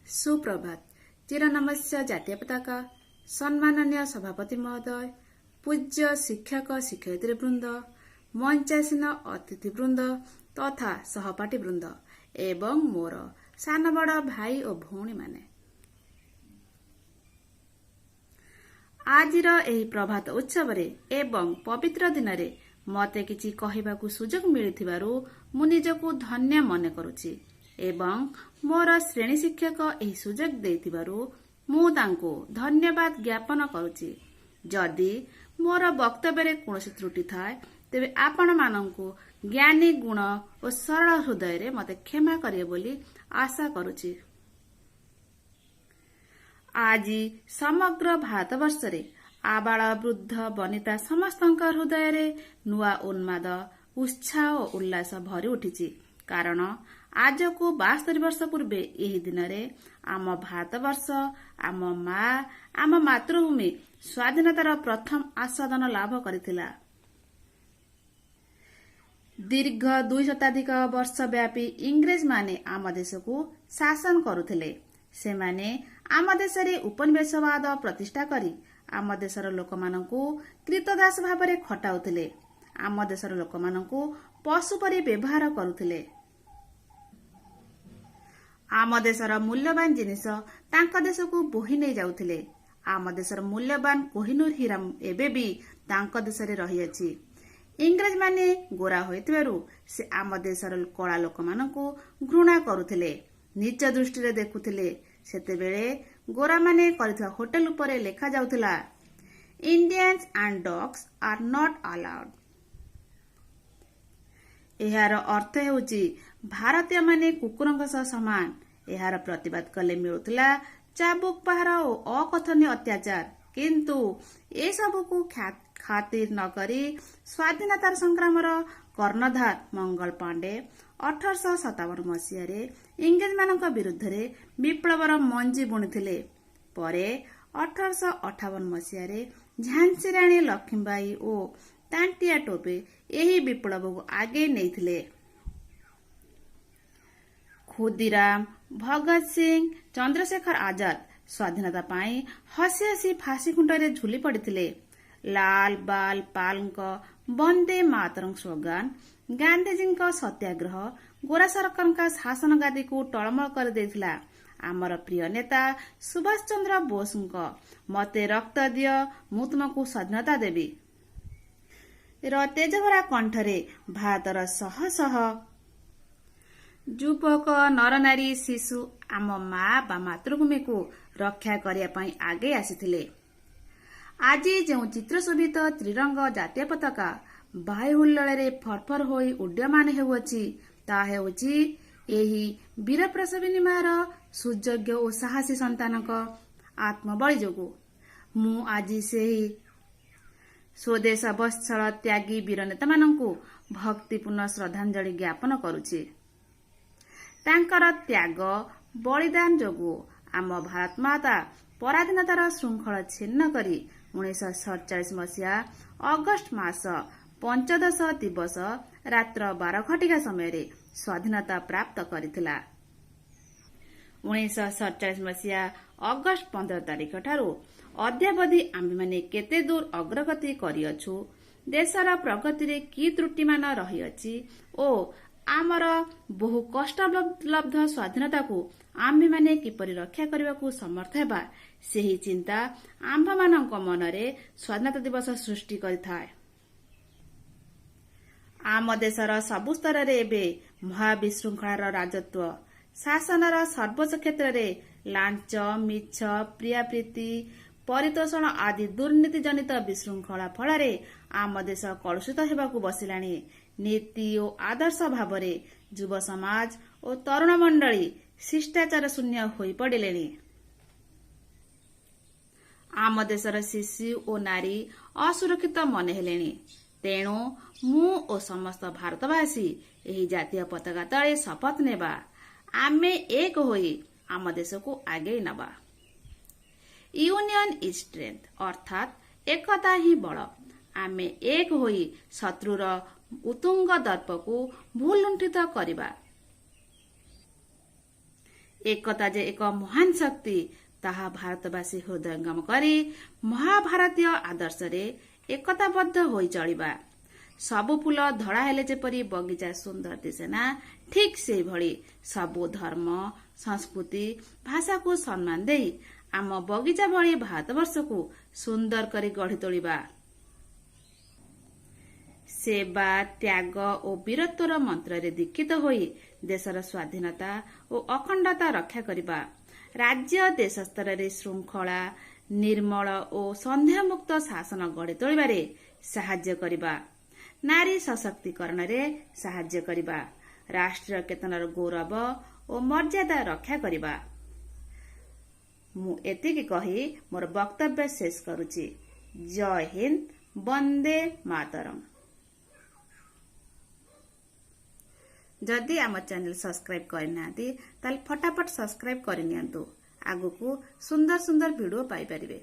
सुप्रभात। चिरनमस्य जातीय पताका, सम्माननीय सभापति महोदय, पूज्य शिक्षक शिक्षयित्री वृंद, मंचासीन अतिथि वृंद तथा सहपाठी वृंद एवं मोर सान बड़ भाई और भौणी माने, आजिर एही प्रभात उत्सव एवं पवित्र दिन में मते किछि कहिबाकू सुजोग मिलिथिबारु मु निजकू धन्य मन करुछि एवं मोर श्रेणी शिक्षक एही सुजोग देथिबारु मु तांको धन्यवाद ज्ञापन करुछि। जदि मोर वक्तव्य कोनोसी त्रुटि थाए तेबे आपण मानंकु ज्ञानी गुण और सरल हृदय रे मते क्षमा करिए बोली आशा करुछि। आज समग्र भारतवर्ष रे आबाल वृद्ध वनिता समस्तଙ୍କ हृदय नुआ उन्माद उत्साह और उल्लास भरी उठिछि, कारण आज को 72 वर्ष पूर्वे यही दिन में आम भारतवर्ष आम माँ आम मातृभूमि स्वाधीनतार प्रथम आस्वादन लाभ करथिला। दीर्घ 2 शताधिक वर्ष व्यापी इंग्रेज माने आम देश को शासन करुथिले। सेमाने आम देश रे उपनिवेशवाद प्रतिष्ठा करी आम देशर लोकमानंकु कृतदास भावरे खटाउथिले। आम देशर लोकमानंकु पशु परि व्यवहार करुथिले। आम देशर मूल्यवान जिनिस तांका देश को बोही नहीं जाउथिले। आम देशर मूल्यवान कोहिनूर हीरा एबे भी तांका देश रे रही अछि। इंग्रेज माने गोरा होइतबारु से आम देशर कला लोकमानंकु घृणा करुथिले, नीच दृष्टि रे देखुथिले। सेतेबेले गोरा माने करिथवा होटल उपरे लेखा जाउथिला, Indians and dogs are not allowed. एहार अर्थ हेउची भारतीय माने कुकुरଙ୍କ सह समान। एहार प्रतिवाद कले मिलुथिला चाबुक पहार और अकथनीय अत्याचार, किंतु ए सबको खातिर न करी स्वाधीनतार संग्रामर कर्णधार मंगल पांडे 1857 मसीह इंग्रेज मानक विरुद्ध रे विप्लवर मंजी बुणिथिले। परे 1858 मसीह झांसी राणी लक्ष्मीबाई और तांटिया टोपे यही विप्लव को आगे नहीं। खुदीराम भगत सिंह चंद्रशेखर आजाद स्वाधीनता पाई हसी हसी फांसी खुंटरे झुली पड़ते। लाल बाल पालଙ୍କ वंदे मातरम स्लोगान, गांधीजी सत्याग्रह गोरा सरकार का शासन गादी को टलमल कर देथिला। आमर प्रिय नेता सुभाष चंद्र बोस मते रक्त दिय मु तुमको स्वाधीनता देवी तेजभरा कंठरे भारतर शह शह युवक नरनारी शिशु आम माँ बा मातृभूमि को रक्षा करिया पई आगे आसीथिले। आज जो चित्र शोभित त्रिरंग जातीय पताका बायु हुल्लड़े फरफर होई उड्यमान हेउछि ता हेउछि एही वीर प्रसविनी मार सुयोग्य और साहसी संतानक आत्मबळी जोगु। मु आज सेही स्वदेश वत्सल त्यागी वीर नेता मानंकु भक्तिपूर्ण श्रद्धांजलि ज्ञापन करुछि। तांकर त्याग बलिदान जोगु आम भारत माता पराधीनतार श्रृंखला छिन्न करी 1947 मसीहा अगस्ट मास 15 दिवस रात्र 12 घटिका समय स्वाधीनता प्राप्त करिथिला। 1947 मसीहा अगस्ट 15 तारिख ठारू अद्यावधि आम्भे माने केते दूर अग्रगति करिअछु, देशर प्रगति रे की त्रुटि मान रही अछि ओ आमर बहु कष्टलब्ध स्वाधीनता को आम्भे माने किपरि रक्षा करबाकू समर्थ हेबा सेही चिंता आम्भ मानक मनरे स्वाधीनता दिवस सृष्टि करिथाय। आम देशर सबु स्तर रे एबे महाविशृंखलार राजत्व, शासनर सर्वोच्च क्षेत्र रे लांच मिछ प्रियाप्रीति परितोषण आदि दुर्नीति जनित विशृंखला फलरे आम देश कलुषित हेबाकू बसिलाणी। नीति और आदर्श भावरे युव समाज और तरुण मंडली शिष्टाचार शून्य होई पड़िलेणी। आम देशर शिशु और नारी असुरक्षित मन हेलेणी। तेणु मु और समस्त भारतवासी एही जातीय पताका तले शपथ नेबा, आमे एक होई आम देश को आगे नबा। यूनियन इज स्ट्रेंथ, अर्थात एकता ही बल। आमे एक होई शत्रुर उतुंग दर्प को भूलुंठित करिबा। एकता जे एक महान शक्ति ताहा भारतवासी हृदयंगम करी महाभारतीय आदर्श रे एकताबद्ध होई चलिबा। सबु फूल धड़ा हेले जेपरी बगीचा सुंदर दिसे ना, ठीक से भली सबु धर्म संस्कृति भाषा को सम्मान देई आम बगीचा भली भारतवर्ष को सुंदर करी गढ़ी तोलिबा। सेवा त्याग और वीरत्वर मंत्र रे दीक्षित होई देशर स्वाधीनता और अखंडता रक्षा करिबा। राज्य देश स्तर रे श्रृंखला निर्मल और संदेहमुक्त शासन गढ़ी तोलिबारे साहाय्य करिबा। नारी सशक्तिकरण रे साहाय्य करिबा। राष्ट्रीय चेतनार गौरव और मर्यादा रक्षा करिबा। मु एतिकी कही मोर वक्तव्य शेष करुची। जय हिंद, वंदे मातरम। जदि आम चैनल सब्सक्राइब करना ताल फटाफट सब्सक्राइब करनियंतु। आगु को सुंदर सुंदर वीडियो पाई परिबे।